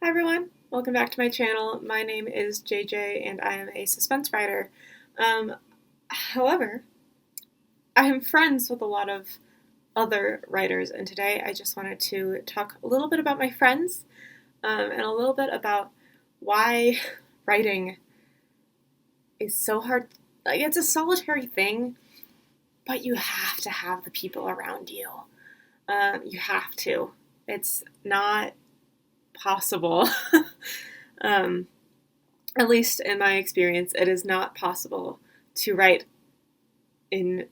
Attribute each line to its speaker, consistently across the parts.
Speaker 1: Hi everyone, welcome back to my channel. My name is JJ and I am a suspense writer. However, I am friends with a lot of other writers, and today I just wanted to talk a little bit about my friends and a little bit about why writing is so hard. Like, it's a solitary thing, but you have to have the people around you. You have to. It's not possible. um, at least in my experience, it is not possible to write in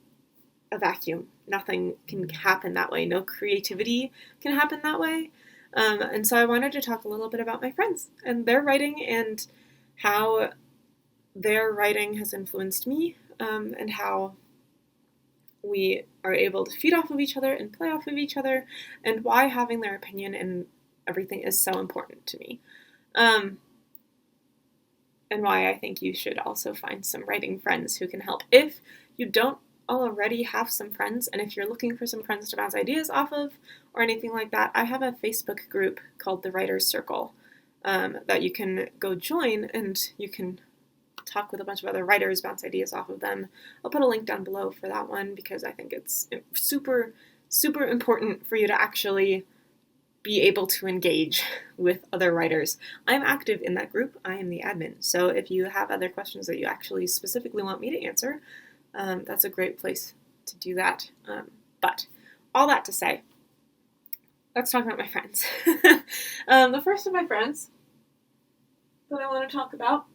Speaker 1: a vacuum. Nothing can happen that way. No creativity can happen that way. And so I wanted to talk a little bit about my friends and their writing and how their writing has influenced me, and how we are able to feed off of each other and play off of each other, and why having their opinion and everything is so important to me. And why I think you should also find some writing friends who can help. If you don't already have some friends, and if you're looking for some friends to bounce ideas off of or anything like that, I have a Facebook group called the Writers Circle that you can go join, and you can talk with a bunch of other writers, bounce ideas off of them. I'll put a link down below for that one because I think it's super, super important for you to actually be able to engage with other writers. I'm active in that group. I am the admin. So if you have other questions that you actually specifically want me to answer, that's a great place to do that. But all that to say, let's talk about my friends. The first of my friends that I want to talk about,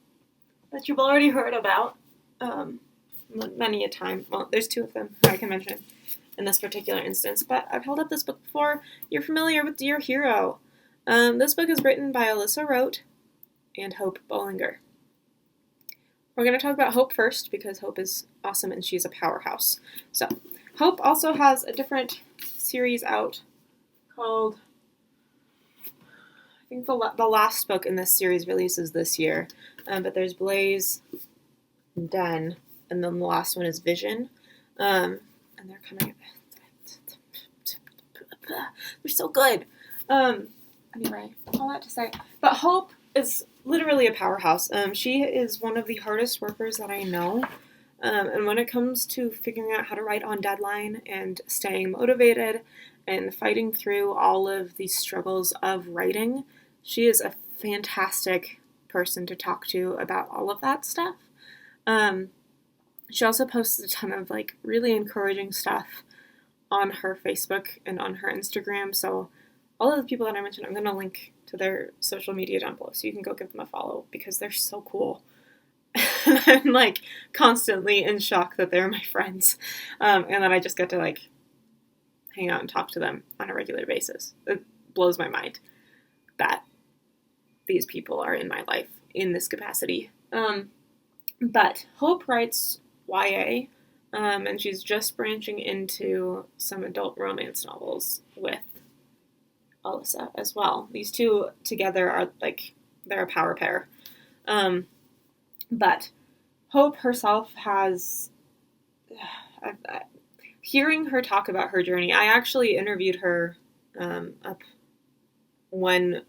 Speaker 1: that you've already heard about many a time. Well, there's two of them I can mention in this particular instance, but I've held up this book before. You're familiar with Dear Hero. This book is written by Alyssa Roat and Hope Bolinger. We're going to talk about Hope first because Hope is awesome and she's a powerhouse. So, Hope also has a different series out called, I think the last book in this series releases this year, but there's Blaze and Den, and then the last one is Vision. And they're coming. They're so good. Anyway, all that to say, but Hope is literally a powerhouse. She is one of the hardest workers that I know. And when it comes to figuring out how to write on deadline and staying motivated and fighting through all of the struggles of writing, she is a fantastic person to talk to about all of that stuff. She also posts a ton of really encouraging stuff on her Facebook and on her Instagram. So all of the people that I mentioned, I'm going to link to their social media down below so you can go give them a follow because they're so cool. I'm constantly in shock that they're my friends, and that I just get to hang out and talk to them on a regular basis. It blows my mind that these people are in my life in this capacity. But Hope writes YA, and she's just branching into some adult romance novels with Alyssa as well. These two together are they're a power pair. But Hope herself has, hearing her talk about her journey, I actually interviewed her up when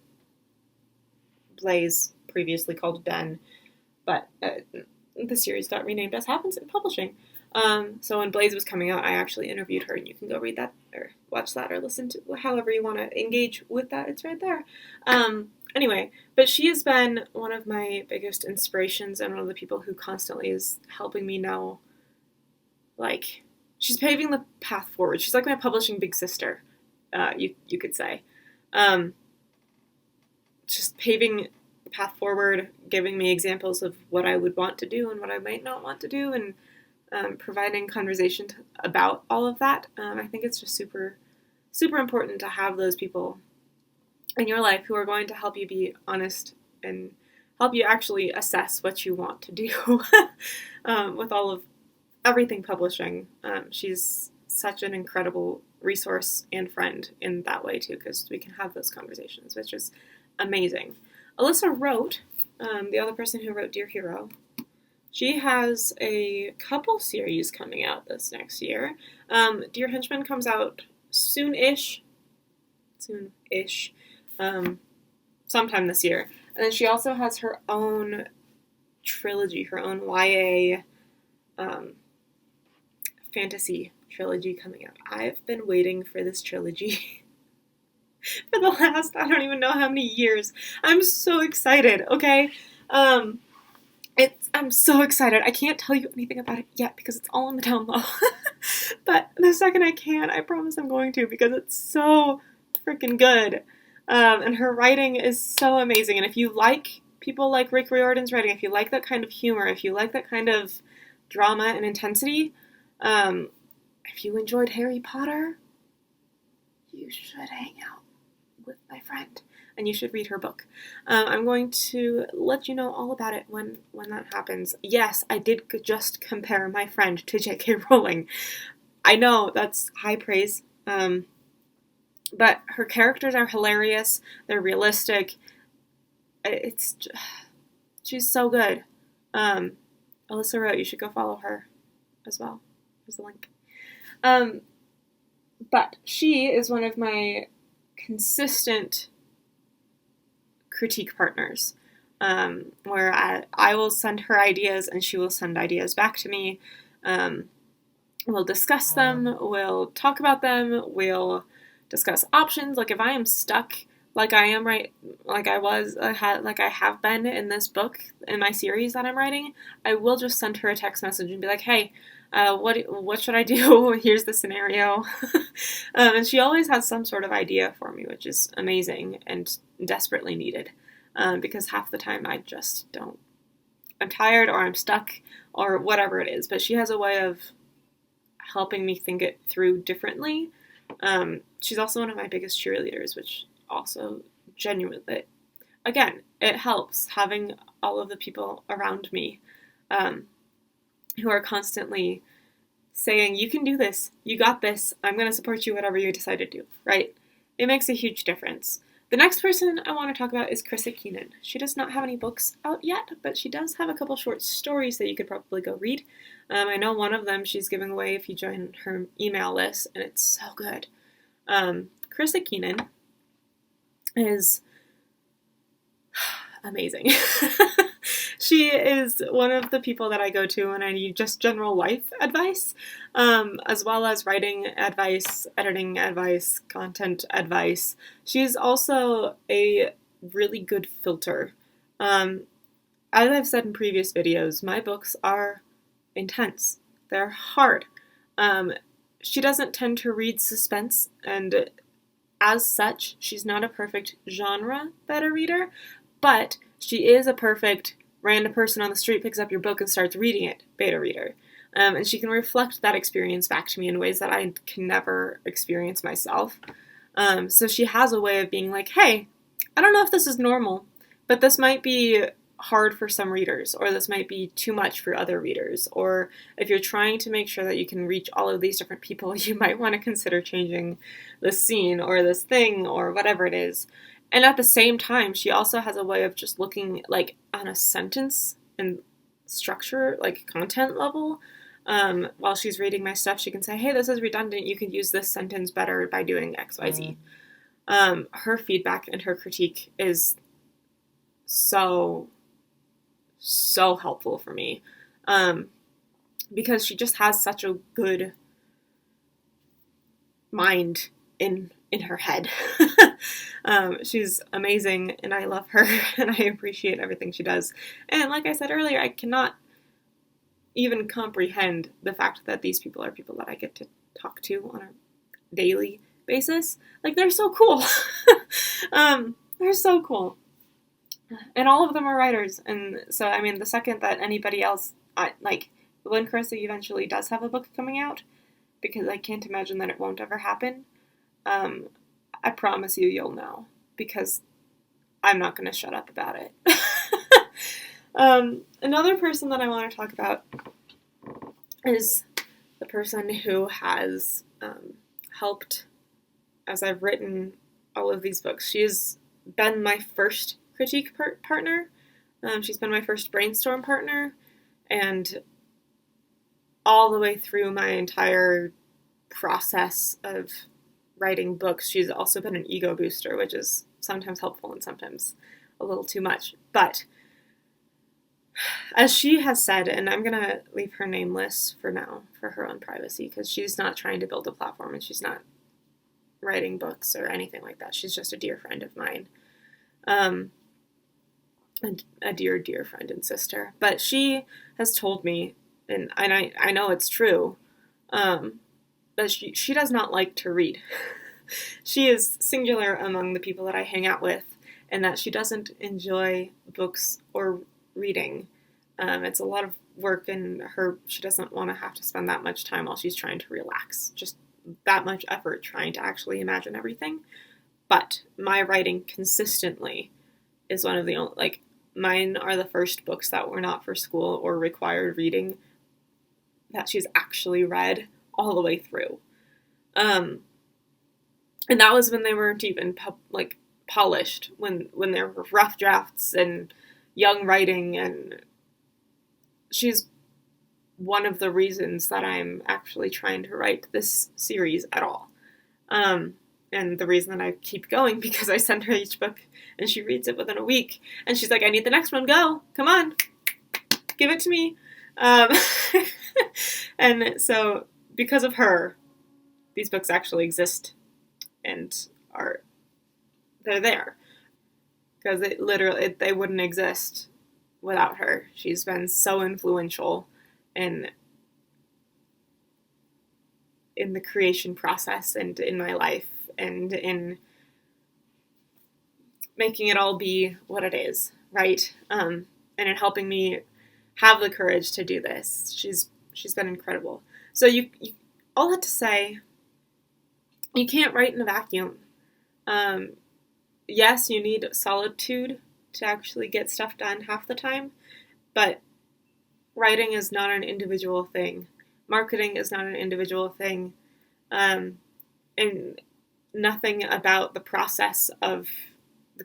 Speaker 1: Blaze, previously called Den, but the series got renamed as happens in publishing. So when Blaze was coming out, I actually interviewed her, and you can go read that or watch that or listen to however you want to engage with that. It's right there. Anyway, but she has been one of my biggest inspirations and one of the people who constantly is helping me know, she's paving the path forward. She's like my publishing big sister, you could say. Just paving the path forward, giving me examples of what I would want to do and what I might not want to do, and providing conversation about all of that. I think it's just super, super important to have those people in your life who are going to help you be honest and help you actually assess what you want to do with all of everything publishing. She's such an incredible resource and friend in that way too, because we can have those conversations, which is amazing. Alyssa Roat, the other person who wrote Dear Hero, she has a couple series coming out this next year. Dear Henchman comes out soon-ish. sometime this year. And then she also has her own trilogy, her own YA fantasy trilogy coming out. I've been waiting for this trilogy for the last, I don't even know how many years. I'm so excited, okay? I'm so excited. I can't tell you anything about it yet because it's all on the down low. But the second I can, I promise I'm going to, because it's so freaking good. And her writing is so amazing. And if you like people like Rick Riordan's writing, if you like that kind of humor, if you like that kind of drama and intensity, if you enjoyed Harry Potter, you should hang out with my friend. And you should read her book. I'm going to let you know all about it when that happens. Yes, I did just compare my friend to J.K. Rowling. I know, that's high praise. But her characters are hilarious. They're realistic. She's so good. Alyssa Roat, you should go follow her as well. There's a link. But she is one of my consistent critique partners, where I will send her ideas and she will send ideas back to me. We'll discuss them, we'll talk about them, we'll discuss options. Like if I am stuck, like I am like I have been in this book, in my series that I'm writing, I will just send her a text message and be like, hey, what should I do? Here's the scenario. And she always has some sort of idea for me, which is amazing and desperately needed. Because half the time I just don't. I'm tired or I'm stuck or whatever it is. But she has a way of helping me think it through differently. She's also one of my biggest cheerleaders, which also genuinely, again, it helps having all of the people around me who are constantly saying, you can do this, you got this, I'm going to support you whatever you decide to do, right? It makes a huge difference. The next person I want to talk about is Chrysa Keenon. She does not have any books out yet, but she does have a couple short stories that you could probably go read. I know one of them she's giving away if you join her email list, and it's so good. Chrysa Keenon is amazing. She is one of the people that I go to when I need just general life advice, as well as writing advice, editing advice, content advice. She's also a really good filter. As I've said in previous videos, my books are intense. They're hard. She doesn't tend to read suspense, and as such, she's not a perfect genre beta reader, but she is a perfect random person on the street picks up your book and starts reading it beta reader. And she can reflect that experience back to me in ways that I can never experience myself. So she has a way of being like, hey, I don't know if this is normal, but this might be hard for some readers, or this might be too much for other readers, or if you're trying to make sure that you can reach all of these different people, you might want to consider changing this scene or this thing or whatever it is. And at the same time, she also has a way of just looking like on a sentence and structure, like content level. While she's reading my stuff, she can say, hey, this is redundant. You could use this sentence better by doing XYZ. Her feedback and her critique is so helpful for me. Because she just has such a good mind in her head. She's amazing, and I love her, and I appreciate everything she does. And like I said earlier, I cannot even comprehend the fact that these people are people that I get to talk to on a daily basis. Like, they're so cool. They're so cool. And all of them are writers, and so, I mean, the second that anybody else, when Chrysa eventually does have a book coming out, because I can't imagine that it won't ever happen, I promise you'll know, because I'm not going to shut up about it. Another person that I want to talk about is the person who has helped as I've written all of these books. She's been my first critique partner. She's been my first brainstorm partner, and all the way through my entire process of writing books, she's also been an ego booster, which is sometimes helpful and sometimes a little too much. But as she has said, and I'm going to leave her nameless for now for her own privacy, because she's not trying to build a platform and she's not writing books or anything like that. She's just a dear friend of mine. And a dear, dear friend and sister. But she has told me, and I know it's true, that she does not like to read. She is singular among the people that I hang out with, and that she doesn't enjoy books or reading. It's a lot of work, and she doesn't want to have to spend that much time while she's trying to relax. Just that much effort trying to actually imagine everything. But my writing consistently is one of the only, like, mine are the first books that were not for school or required reading that she's actually read all the way through. And that was when they weren't even polished, when there were rough drafts and young writing, and she's one of the reasons that I'm actually trying to write this series at all. And the reason that I keep going, because I send her each book and she reads it within a week, and she's like, I need the next one, go, come on, give it to me. And so because of her, these books actually exist and they're there, because they wouldn't exist without her. She's been so influential in the creation process and in my life and in making it all be what it is, right? And in helping me have the courage to do this. She's been incredible. So you all had to say, you can't write in a vacuum. Yes, you need solitude to actually get stuff done half the time, but writing is not an individual thing. Marketing is not an individual thing. And nothing about the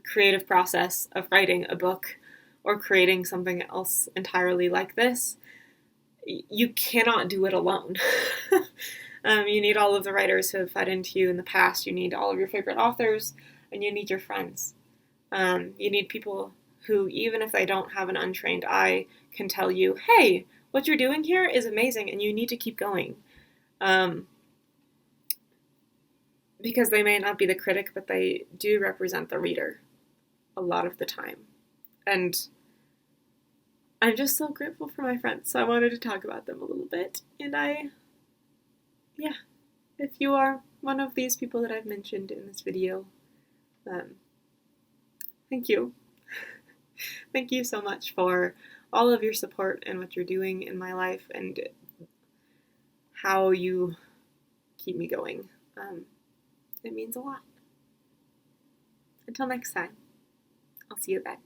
Speaker 1: creative process of writing a book or creating something else entirely like this, you cannot do it alone. You need all of the writers who have fed into you in the past. You need all of your favorite authors, and you need your friends. You need people who, even if they don't have an untrained eye, can tell you, hey, what you're doing here is amazing and you need to keep going. Because they may not be the critic, but they do represent the reader a lot of the time. And I'm just so grateful for my friends, so I wanted to talk about them a little bit. And if you are one of these people that I've mentioned in this video, thank you. Thank you so much for all of your support and what you're doing in my life and how you keep me going. It means a lot. Until next time, I'll see you then.